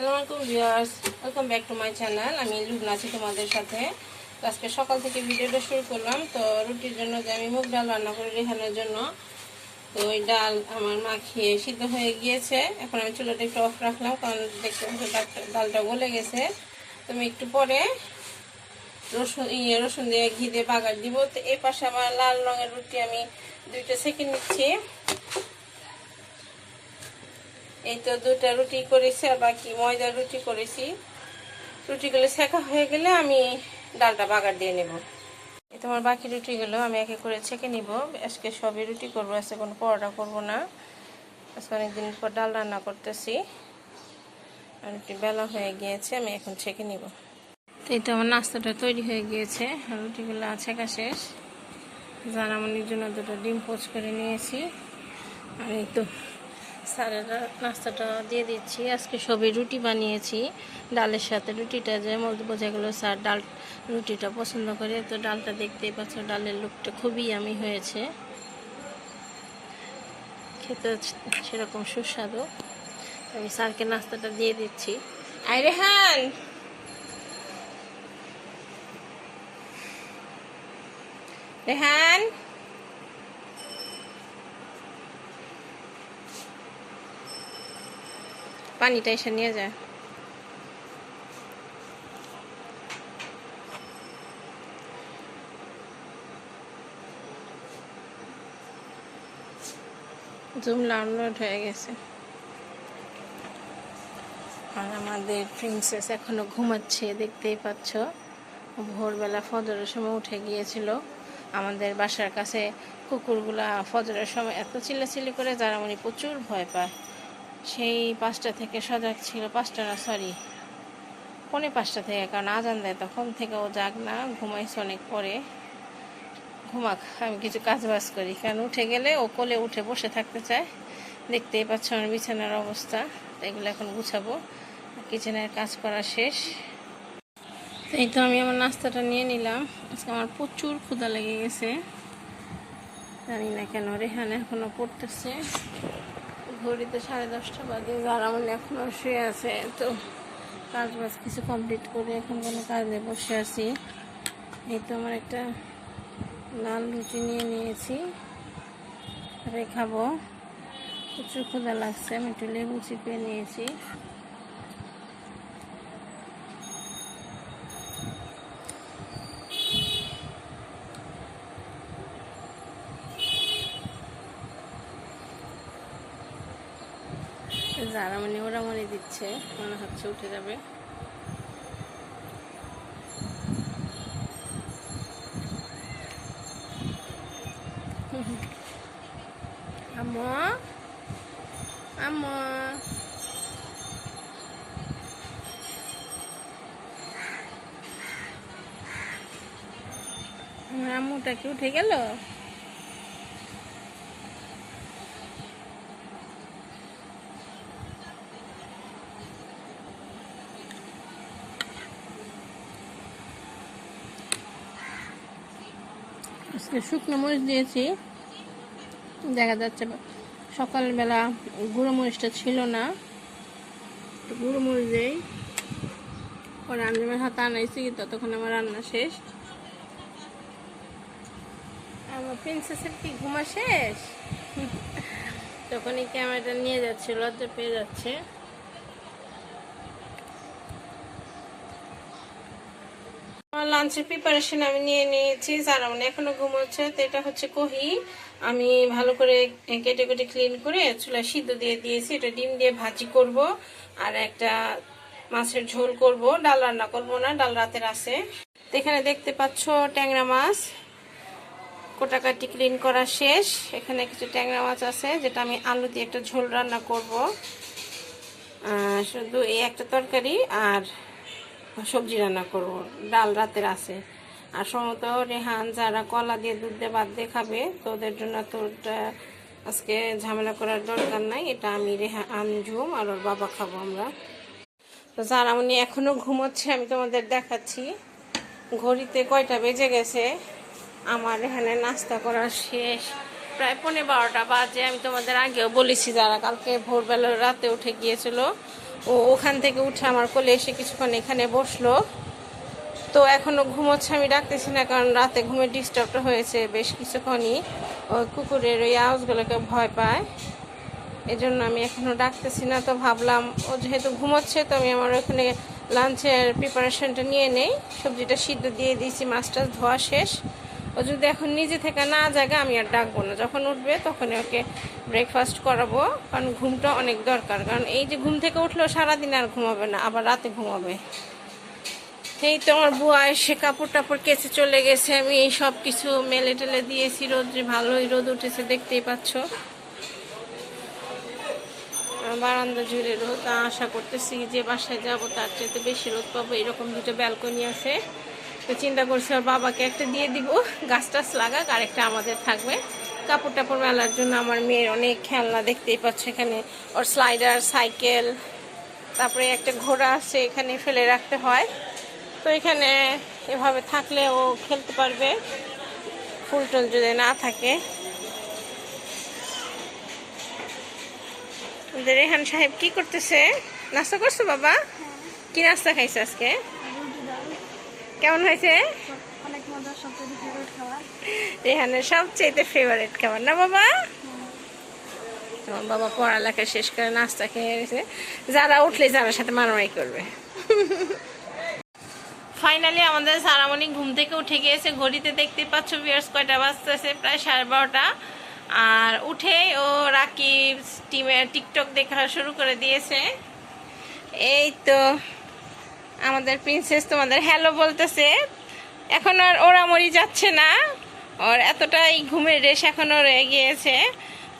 আসসালামু আলাইকুম viewers, welcome back to my channel. আমি লুবনা আছি তোমাদের সাথে। তো আজকে সকাল থেকে ভিডিওটা শুরু করলাম। তো রুটির জন্য যে আমি মুগ ডাল রান্না করি রেহানের জন্য, তো ওই ডাল আমার মাখিয়ে সিদ্ধ হয়ে গিয়েছে। এখন আমি চুলাটা একটু অফ রাখলাম, কারণ দেখতে ডালটা গলে গেছে। তো আমি একটু পরে রসুন দিয়ে ঘি দিয়ে বাগার দিব। তো এই পাশে আমার লাল রঙের রুটি আমি 2টা সেকে নিচ্ছি। এই তো 2টা রুটি করেছি, আর বাকি ময়দার রুটি করেছি। রুটিগুলো সেকা হয়ে গেলে আমি ডালটা বাগার দিয়ে নেব। এই তোমার বাকি রুটিগুলো আমি একে করে ছেঁকে নিব। আজকে সবই রুটি করবো, আজকে কোনো পরোটা করব না। আজকে অনেকদিন পর ডাল রান্না করতেছি। রুটি বেলা হয়ে গিয়েছে, আমি এখন ছেঁকে নিব। এই তো আমার নাস্তাটা তৈরি হয়ে গিয়েছে, রুটিগুলো ছেঁকা শেষ। জানামনির জন্য 2টা ডিম পোচ করে নিয়েছি। আর এই তো স্যারেরা নাস্তাটা দিয়ে দিচ্ছি। আজকে সবই রুটি বানিয়েছি ডালের সাথে। রুটিটা যে বোঝা গেলো স্যার ডাল রুটিটা পছন্দ করে। তো ডালটা দেখতেই পাচ্ছ, ডালের লুকটা খুবই ইয়ামি হয়েছে, খেতে সেরকম সুস্বাদু। আমি স্যারকে নাস্তাটা দিয়ে দিচ্ছি। আই রেহান, রেহান পানিটা এসে নিয়ে যায়। জুম ডাউনলোড হয়ে গেছে। আর আমাদের প্রিন্সেস এখনো ঘুমাচ্ছে, দেখতেই পাচ্ছ। ভোরবেলা ফজরের সময় উঠে গিয়েছিল। আমাদের বাসার কাছে কুকুরগুলা ফজরের সময় এত চিল্লাচিল্লি করে, যারা উনি প্রচুর ভয় পায়। সেই 5টা থেকে সজাগ ছিল, 5টা না সরি 4:45 থেকে, কারণ আজান দেয় তখন থেকে ও জাগ না, ঘুমাইছে অনেক পরে। ঘুমাক, আমি কিছু কাজ বাজ করি, কারণ উঠে গেলে ও কোলে উঠে বসে থাকতে চায়। দেখতেই পাচ্ছ আমার বিছানার অবস্থা। তো এগুলো এখন গুছাবো, কিচেনের কাজ করা শেষ। এই তো আমি আমার নাস্তাটা নিয়ে নিলাম। আজকে আমার প্রচুর ক্ষুধা লেগে গেছে, জানি না কেন। রেহান এখনো পড়তেছে, ঘড়িতে 10:30 বাজে, যারা আমার এখনো শুয়ে আছে। তো কাজ বাজ কিছু কমপ্লিট করে এখন কোনো কাজে বসে আছি। এই তো আমার একটা লাল রুটি নিয়ে নিয়েছি, খাবো। প্রচুর ক্ষুধা লাগছে, আমি একটু লেবু চিপিয়ে নিয়েছি। যারা মানে ওরা মনে দিচ্ছে, মনে হচ্ছে উঠে যাবে। আম্মু, আম্মু, আমার আম্মুটা কি উঠে গেল? আজকে শুকনো মরিচ দিয়েছি, দেখা যাচ্ছে সকালবেলা গুঁড়ো মরিচটা ছিল না। গুঁড়ো মরিচ দেই, পরে আমি আমার হাতে আনাইছি, ততক্ষণ আমার রান্না শেষ। আমার প্রিন্সেসের কি ঘুমা শেষ? তখনই ক্যামেরাটা নিয়ে যাচ্ছে, লজ্জা পেয়ে যাচ্ছে। লাঞ্চের প্রিপারেশন আমি নিয়ে নিয়েছি, যারা মানে এখনো ঘুমোচ্ছে। তো এটা হচ্ছে কহি, আমি ভালো করে কেটে কেটে ক্লিন করে চুলায় সিদ্ধ দিয়ে দিয়েছি। এটা ডিম দিয়ে ভাজি করব, আর একটা মাছের ঝোল করব। ডাল রান্না করব না, ডাল রাতের আছে। তো এখানে দেখতে পাচ্ছ ট্যাংরা মাছ কোটাকাটি ক্লিন করা শেষ। এখানে কিছু ট্যাংরা মাছ আছে, যেটা আমি আলু দিয়ে একটা ঝোল রান্না করব। শুধু এই একটা তরকারি আর সবজি রান্না করব, ডাল রাতের আছে। আর সম্ভবত রেহান যারা কলা দিয়ে দুধ দিয়ে ভাত দিয়ে খাবে, তো ওদের জন্য তো আজকে ঝামেলা করার দরকার নাই। এটা আমি আঞ্জুম আর ওর বাবা খাবো আমরা। তো যারা উনি এখনো ঘুমোচ্ছে, আমি তোমাদের দেখাচ্ছি ঘড়িতে কয়টা বেজে গেছে। আমার এখানে নাস্তা করা শেষ, প্রায় 12:15 বাজে। আমি তোমাদের আগেও বলেছি, যারা কালকে ভোরবেলা রাতে উঠে গিয়েছিল ও ওখান থেকে উঠে আমার কোলে এসে কিছুক্ষণ এখানে বসলো। তো এখনো ঘুমোচ্ছে, আমি ডাকতেছি না কারণ রাতে ঘুমের ডিস্টার্বটা হয়েছে বেশ কিছুক্ষণই। ওই কুকুরের ওই আওয়াজগুলোকে ভয় পায়, এজন্য আমি এখনো ডাকতেছি না। তো ভাবলাম ও যেহেতু ঘুমোচ্ছে তো আমি আমার ওখানে লাঞ্চের প্রিপারেশনটা নিয়ে নেই। সবজিটা সিদ্ধ দিয়ে দিয়েছি, মাছটা ধোয়া শেষ। ও যদি এখন নিজে থেকে না জাগে আমি আর ডাকবো না, যখন উঠবে তখনই ওকে ব্রেকফাস্ট করাবো, কারণ ঘুমটা অনেক দরকার। কারণ এই যে ঘুম থেকে উঠলেও সারাদিন আর ঘুমাবে না, আবার রাতে ঘুমাবে। এই তো আমার বুয়া এসে কাপড় টাপড় কেচে চলে গেছে, আমি এই সব কিছু মেলে টেলে দিয়েছি। রোদ্রে ভালোই রোদ উঠেছে, দেখতেই পাচ্ছ। বারান্দা জুড়ে রোদ, আশা করতেছি যে বাসায় যাবো তার চাইতে বেশি রোদ পাবো। এরকম দুটো ব্যালকনি আছে, তো চিন্তা করছি আর বাবাকে একটা দিয়ে দিব, গাছ টাছ লাগাক, আর একটা আমাদের থাকবে কাপড় টাপড় মেলার জন্য। আমার মেয়ের অনেক খেলনা, দেখতেই পাচ্ছ এখানে ওর স্লাইডার, সাইকেল, তারপরে একটা ঘোড়া আছে, এখানে ফেলে রাখতে হয়। তো এখানে এভাবে থাকলে ও খেলতে পারবে, ফুল টুল যদি না থাকে। রেহান সাহেব কি করতেছে? নাস্তা করছো বাবা? কি নাস্তা খাইছে আজকে? কেমন হয়েছে? রেহানের সবচেয়ে ফেভারিট খাবার না বাবা? তোমার বাবা পড়ালেখা শেষ করে নাস্তা খেয়ে গেছে, যারা উঠলে যারা সাথে মারামারি করবে। ফাইনালি আমাদের সারামণি ঘুম থেকে উঠে গিয়েছে। ঘড়িতে দেখতে পাচ্ছ ভিউয়ার্স কয়টা বাজতেছে, প্রায় 12:30। আর উঠে ও রাকিব টিমের টিকটক দেখা শুরু করে দিয়েছে। এই তো আমাদের প্রিন্সেস তোমাদের হ্যালো বলতেছে। এখন আর ওড়ামড়ি যাচ্ছে না, ওর এতটাই ঘুমের রেশ এখনও রয়ে গিয়েছে।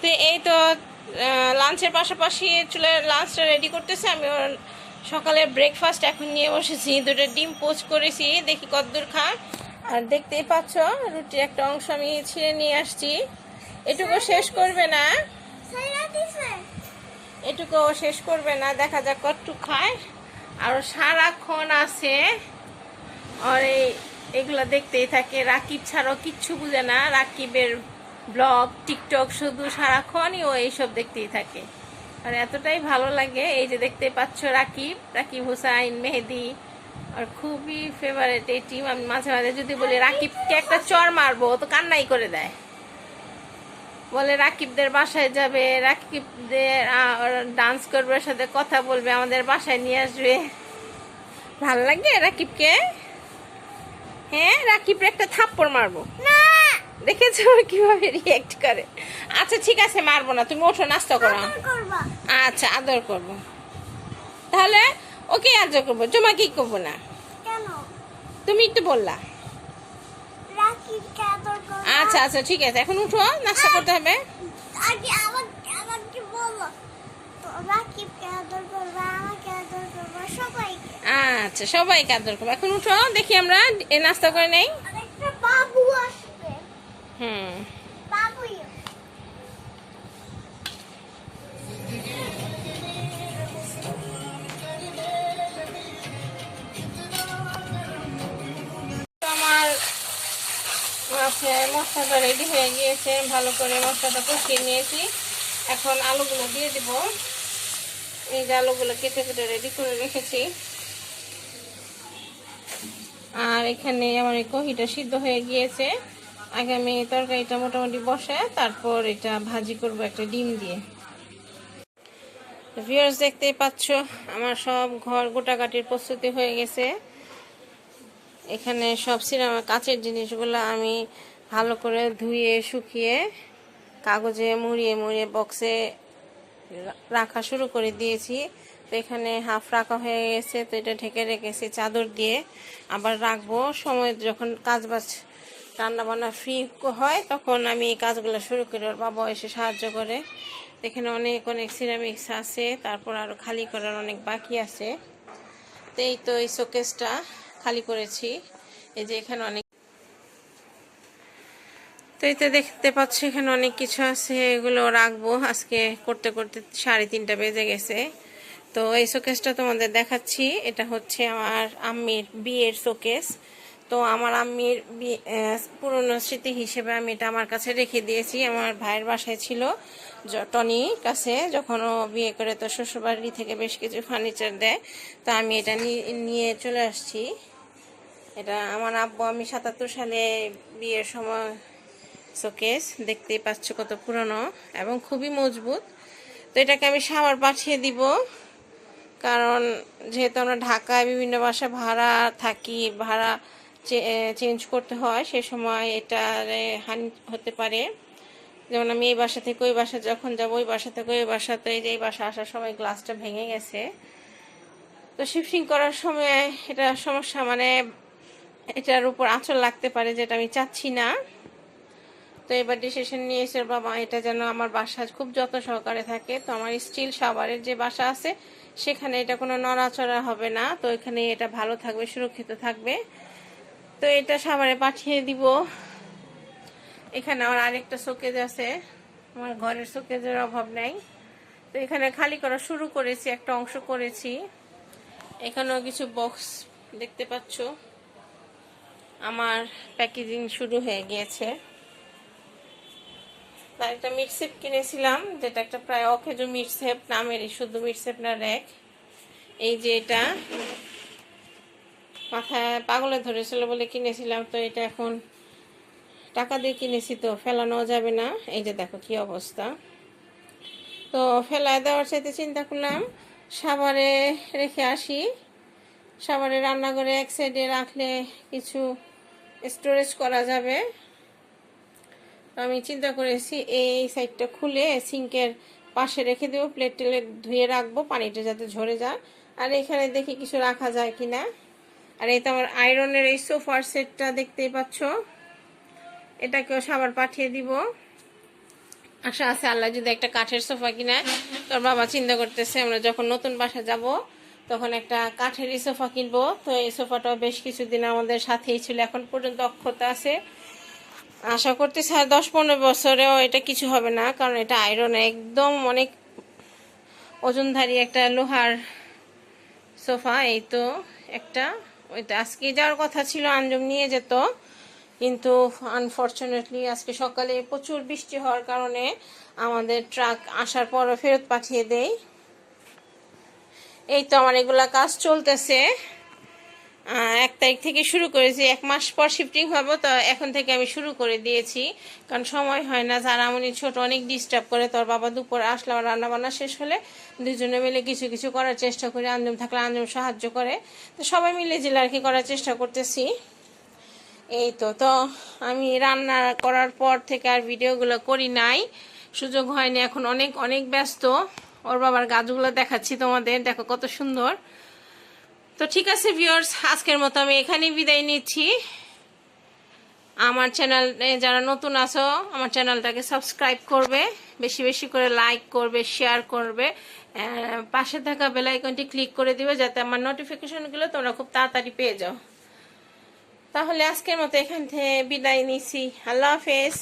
তো এই তো লাঞ্চের পাশাপাশি চুলে লাঞ্চটা রেডি করতেছে। আমি ওর সকালে ব্রেকফাস্ট এখন নিয়ে বসেছি, দুটো ডিম পোস্ট করেছি, দেখি কতদূর খায়। আর দেখতেই পাচ্ছ রুটির একটা অংশ আমি ছিঁড়ে নিয়ে আসছি। এটুকু শেষ করবে না, এটুকু শেষ করবে না, দেখা যাক কতটুকু খায়। আর সারাক্ষণ আছে আর এগুলো দেখতেই থাকে। রাকিব ছাড়াও কিচ্ছু বুঝে না, রাকিবের ব্লগ টিকটক শুধু সারাক্ষণই ও এইসব দেখতেই থাকে। আর এতটাই ভালো লাগে। এই যে দেখতে পাচ্ছ রাকিব, রাকিব হুসাইন, মেহেদি, আর খুবই ফেভারিট এই টিম। আমি মাঝে মাঝে যদি বলি রাকিবকে একটা চর মারবো, তো কান্নাই করে দেয়, বলে রাকিবদের বাসায় যাবে, রাকিবদের ডান্স করবে, সাথে কথা বলবে, আমাদের বাসায় নিয়ে আসবে। ভাল লাগে রাকিবকে। হ্যাঁ, রাকিবরে একটা থাপ্পড় মারবো, দেখেছো কিভাবে রিয়েক্ট করে। আচ্ছা ঠিক আছে, মারবো না, তুমি ওঠো নাস্তা করো। আচ্ছা আদর করবো, তাহলে ওকে আদর করবো, তোমাকে করবো না। তুমি একটু বললা। আচ্ছা আচ্ছা ঠিক আছে, এখন উঠো, নাস্তা করতে হবে। আচ্ছা সবাইকে আদর করবো, এখন উঠো, দেখি আমরা নাস্তা করে নেই। হুম, আমার মশলাটা রেডি হয়ে গিয়েছে, ভালো করে মশলাটা কষিয়ে নিয়েছি। এখন আলুগুলো দিয়ে দিব। এই যে আলুগুলো কেটে কেটে রেডি করে রেখেছি। আর এখানে আমার এই কহিটা সিদ্ধ হয়ে গিয়েছে। আগে আমি তরকারিটা মোটামুটি বসে তারপর এটা ভাজি করব একটা ডিম দিয়ে। ভিউয়ার্স দেখতেই পাচ্ছ আমার সব ঘর গোটাকাটির প্রস্তুতি হয়ে গেছে। এখানে সব সিনেমা কাচের জিনিসগুলো আমি ভালো করে ধুয়ে শুকিয়ে কাগজে মুড়িয়ে মুড়িয়ে বক্সে রাখা শুরু করে দিয়েছি। তো এখানে হাফ রাখা হয়ে গেছে, তো এটা ঢেকে রেখেছি চাদর দিয়ে। আবার রাখবো, সময় যখন কাজ বাজ রান্না বান্না ফ্রি হয় তখন আমি এই কাজগুলো শুরু করি, ওর বাবা এসে সাহায্য করে। এখানে অনেক অনেক সিরামিক্স আছে, তারপর আরও খালি করার অনেক বাকি আছে। তো এই তো এই শোকেসটা খালি করেছি। এই যে এখানে অনেক, তো এই তো দেখতে পাচ্ছ এখানে অনেক কিছু আছে, এগুলো রাখবো। আজকে করতে করতে 3:30 বেজে গেছে। তো এই শোকেসটা তোমাদের দেখাচ্ছি। এটা হচ্ছে আমার আম্মির বিয়ের শোকেস। তো আমার আম্মির পুরনো স্মৃতি হিসেবে আমি এটা আমার কাছে রেখে দিয়েছি, আমার ভাইয়ের বাসায় ছিল। টনি কাছে, যখন ও বিয়ে করে তো শ্বশুরবাড়ি থেকে বেশ কিছু ফার্নিচার দেয়, তো আমি এটা নিয়ে চলে আসছি। এটা আমার আব্বু, আমি 77 সালে বিয়ের সময় শোকেস, দেখতেই পাচ্ছ কত পুরনো এবং খুবই মজবুত। তো এটাকে আমি সাভার পাঠিয়ে দিব, কারণ যেহেতু আমরা ঢাকায় বিভিন্ন বাসা ভাড়া থাকি, ভাড়া চেঞ্জ করতে হয়, সে সময় এটা হানি হতে পারে। যেমন আমি এই বাসা থেকে ওই বাসা যখন যাবো, ওই বাসা থেকে ওই বাসাতে, এই যে এই বাসা আসার সময় গ্লাসটা ভেঙে গেছে। তো শিফটিং করার সময় এটা সমস্যা, মানে এটার উপর আঁচড় লাগতে পারে, যেটা আমি চাচ্ছি না। তো এবার ডিসিশন নিয়েছে বাবা এটা যেন আমার বাসা খুব যত্ন সহকারে থাকে। তো আমার স্টিল সাভারের যে বাসা আছে সেখানে এটা কোনো নড়াচড়া হবে না, তো এখানে এটা ভালো থাকবে, সুরক্ষিত থাকবে। তো এটা সাভারে পাঠিয়ে দিব। এখানে আমার আরেকটা শোকেজ আছে, আমার ঘরের শোকেজের অভাব নাই। তো এখানে খালি করা শুরু করেছি, একটা অংশ করেছি। এখানেও কিছু বক্স দেখতে পাচ্ছ, আমার প্যাকেজিং শুরু হয়ে গিয়েছে। তার একটা মিটসেপ কিনেছিলাম, যেটা একটা প্রায় অকেজো মিটসেপ নামেরই, শুধু মিটসেপ না র্যাক। এই যে এটা মাথায় পাগলে ধরেছিল বলে কিনেছিলাম, তো এটা এখন টাকা দিয়ে কিনেছি, তো ফেলানো যাবে না। এই যে দেখো কি অবস্থা। তো ফেলায় দেওয়ার চাইতে চিন্তা করলাম সাভারে রেখে আসি। সাভারে রান্নাঘরে এক সাইডে রাখলে কিছু স্টোরেজ করা যাবে। আমি চিন্তা করেছি এই সাইডটা খুলে সিঙ্কের পাশে রেখে দেবো, প্লেট টেলে ধুয়ে রাখবো, পানিটা যাতে ঝরে যায়। আর এখানে দেখি কিছু রাখা যায় কিনা। আর এই তো আমার আয়রনের এই সোফার সেটটা দেখতেই পাচ্ছ, এটাকেও সাভার পাঠিয়ে দিব। আশা আছে আল্লাহ যদি একটা কাঠের সোফা কিনায়। তোর বাবা চিন্তা করতেছে আমরা যখন নতুন বাসা যাব তখন একটা কাঠেরই সোফা কিনবো। তো এই সোফাটাও বেশ কিছুদিন আমাদের সাথেই ছিল, এখন পর্যন্ত অক্ষত আছে। আশা করতেছি আর 10-15 বছরেও এটা কিছু হবে না, কারণ এটা আয়রন একদম অনেক ওজনধারী একটা লোহার সোফা। এই তো একটা, ওইটা আজকে যাওয়ার কথা ছিল, আঞ্জুম নিয়ে যেত, কিন্তু আনফরচুনেটলি আজকে সকালে প্রচুর বৃষ্টি হওয়ার কারণে আমাদের ট্রাক আসার পরও ফেরত পাঠিয়ে দেয়। এই তো আমার এগুলা কাজ চলতেছে। 1 তারিখ থেকে শুরু করেছি, 1 মাস পর শিফটিং হবো, তো এখন থেকে আমি শুরু করে দিয়েছি, কারণ সময় হয় না। যারা উনি ছোট অনেক ডিস্টার্ব করে, তোর বাবা দুপুরে আসলে আমার রান্নাবান্না শেষ হলে দুজনে মিলে কিছু কিছু করার চেষ্টা করি, আঞ্জুম থাকলে আঞ্জুম সাহায্য করে, তো সবাই মিলে জেলে আর কি করার চেষ্টা করতেছি। এই তো তো আমি রান্না করার পর থেকে আর ভিডিওগুলো করি নাই, সুযোগ হয়নি, এখন অনেক অনেক ব্যস্ত। ওর বাবার গাছগুলো দেখাচ্ছি তোমাদের, দেখো কত সুন্দর। তো ঠিক আছে ভিউয়ার্স, আজকের মতো আমি এখানেই বিদায় নিচ্ছি। আমার চ্যানেলে যারা নতুন আছো আমার চ্যানেলটাকে সাবস্ক্রাইব করবে, বেশি বেশি করে লাইক করবে, শেয়ার করবে, পাশে থাকা বেল আইকনটি ক্লিক করে দিবে যাতে আমার নোটিফিকেশনগুলো তোমরা খুব তাড়াতাড়ি পেয়ে যাও। তাহলে আজকের মতো এখান থেকে বিদায় নিচ্ছি, আল্লাহ হাফেজ।